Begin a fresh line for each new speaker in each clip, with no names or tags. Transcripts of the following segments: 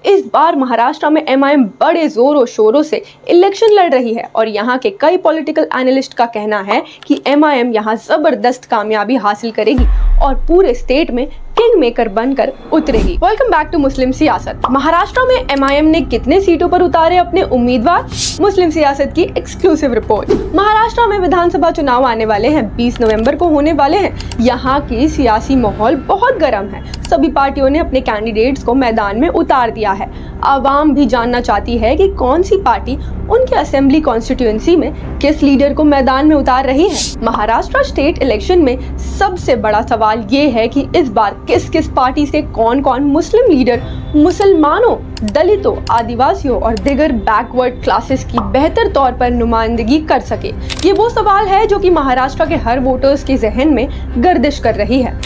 इस बार महाराष्ट्र में एमआईएम बड़े जोरों शोरों से इलेक्शन लड़ रही है और यहाँ के कई पॉलिटिकल एनालिस्ट का कहना है कि एमआईएम यहाँ जबरदस्त कामयाबी हासिल करेगी और पूरे स्टेट में किंग मेकर बनकर उतरेगी। वेलकम बैक टू मुस्लिम सियासत। महाराष्ट्र में एमआईएम ने कितने सीटों पर उतारे अपने उम्मीदवार, मुस्लिम सियासत की एक्सक्लूसिव रिपोर्ट। महाराष्ट्र में विधानसभा चुनाव आने वाले हैं, 20 नवंबर को होने वाले हैं। यहाँ की सियासी माहौल बहुत गर्म है। सभी पार्टियों ने अपने कैंडिडेट्स को मैदान में उतार दिया है। आवाम भी जानना चाहती है कि कौन सी पार्टी उनके असेंबली कॉन्स्टिट्यूएंसी में किस लीडर को मैदान में उतार रही है। महाराष्ट्र स्टेट इलेक्शन में सबसे बड़ा सवाल ये है कि इस बार किस किस पार्टी से कौन कौन मुस्लिम लीडर मुसलमानों, दलितों, आदिवासियों और दिगर बैकवर्ड क्लासेस की बेहतर तौर पर नुमाइंदगी कर सके। ये वो सवाल है जो कि महाराष्ट्र के हर वोटर्स के जहन में गर्दिश कर रही है।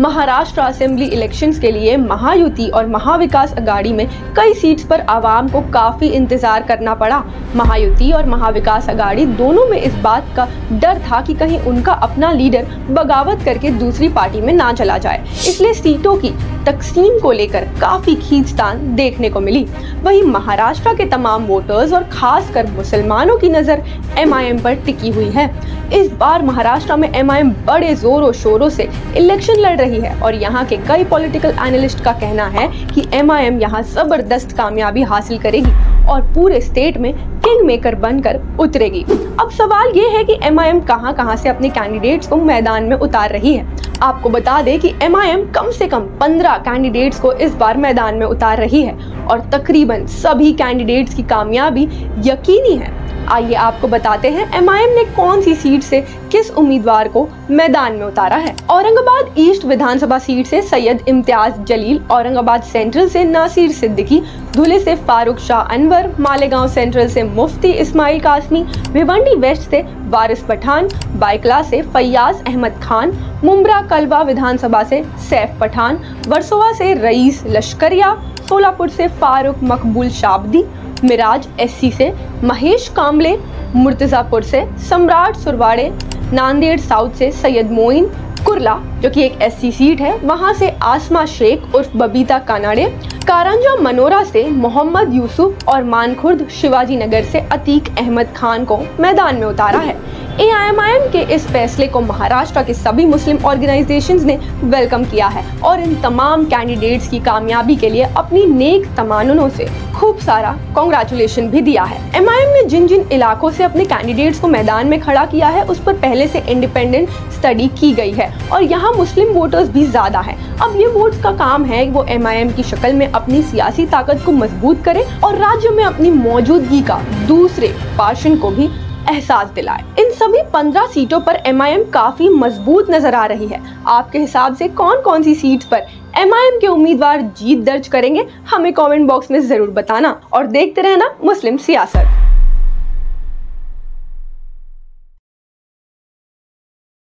महाराष्ट्र असेंबली इलेक्शंस के लिए महायुति और महाविकास अघाड़ी में कई सीट्स पर आवाम को काफी इंतजार करना पड़ा। महायुति और महाविकास अघाड़ी दोनों में इस बात का डर था कि कहीं उनका अपना लीडर बगावत करके दूसरी पार्टी में ना चला जाए, इसलिए सीटों की तकसीम को लेकर काफी खींचतान देखने को मिली। वहीं महाराष्ट्र के तमाम वोटर्स और खासकर मुसलमानों की नजर एमआईएम पर टिकी हुई है। इस बार महाराष्ट्र में एमआईएम बड़े जोरों शोरों से इलेक्शन लड़ रही है और यहाँ के कई पॉलिटिकल एनालिस्ट का कहना है कि एमआईएम यहाँ जबरदस्त कामयाबी हासिल करेगी और पूरे स्टेट में किंग मेकर बनकर उतरेगी। अब सवाल ये है कि एमआईएम कहां से अपने कैंडिडेट्स को मैदान में उतार रही है। आपको बता दें कि एमआईएम कम से कम 15 कैंडिडेट्स को इस बार मैदान में उतार रही है और तकरीबन सभी कैंडिडेट्स की कामयाबी यकीनी है। आइए आपको बताते हैं एमआईएम ने कौन सी सीट से किस उम्मीदवार को मैदान में उतारा है। औरंगाबाद ईस्ट विधानसभा सीट से सैयद इम्तियाज जलील, औरंगाबाद सेंट्रल से नासिर सिद्दीकी, धुले से फारूक शाह अनवर, मालेगांव सेंट्रल से मुफ्ती इस्माइल कासमी, भिवंडी वेस्ट से वारिस पठान, बाइकला से फैयाज अहमद खान, मुंब्रा कलवा विधानसभा से सैफ पठान, वर्सोवा से रईस लश्करिया, सोलापुर से फारूक मकबूल शाब्दी, मिराज एससी से महेश कामले, मुर्तजापुर से सम्राट सुरवाड़े, नांदेड़ साउथ से सैयद मोइन, कुर्ला जो कि एक एससी सीट है वहां से आसमा शेख उर्फ बबीता कानाडे, कारंजा मनोरा से मोहम्मद यूसुफ और मानखुर्द शिवाजी नगर से अतीक अहमद खान को मैदान में उतारा है। एमआईएम के इस फैसले को महाराष्ट्र के सभी मुस्लिम ऑर्गेनाइजेशंस ने वेलकम किया है और इन तमाम कैंडिडेट्स की कामयाबी के लिए अपनी नेक तमन्नाओं से खूब सारा कांग्रेचुलेशन भी दिया है। एमआईएम ने जिन जिन इलाकों से अपने कैंडिडेट्स को मैदान में खड़ा किया है उस पर पहले से इंडिपेंडेंट स्टडी की गई है और यहाँ मुस्लिम वोटर्स भी ज्यादा है। अब ये वोट्स का काम है वो एमआईएम की शक्ल में अपनी सियासी ताकत को मजबूत करे और राज्य में अपनी मौजूदगी का दूसरे पार्षण को भी एहसास दिलाए। इन सभी 15 सीटों पर एमआईएम काफी मजबूत नजर आ रही है। आपके हिसाब से कौन कौन सी सीट्स पर एमआईएम के उम्मीदवार जीत दर्ज करेंगे, हमें कमेंट बॉक्स में जरूर बताना और देखते रहना मुस्लिम सियासत।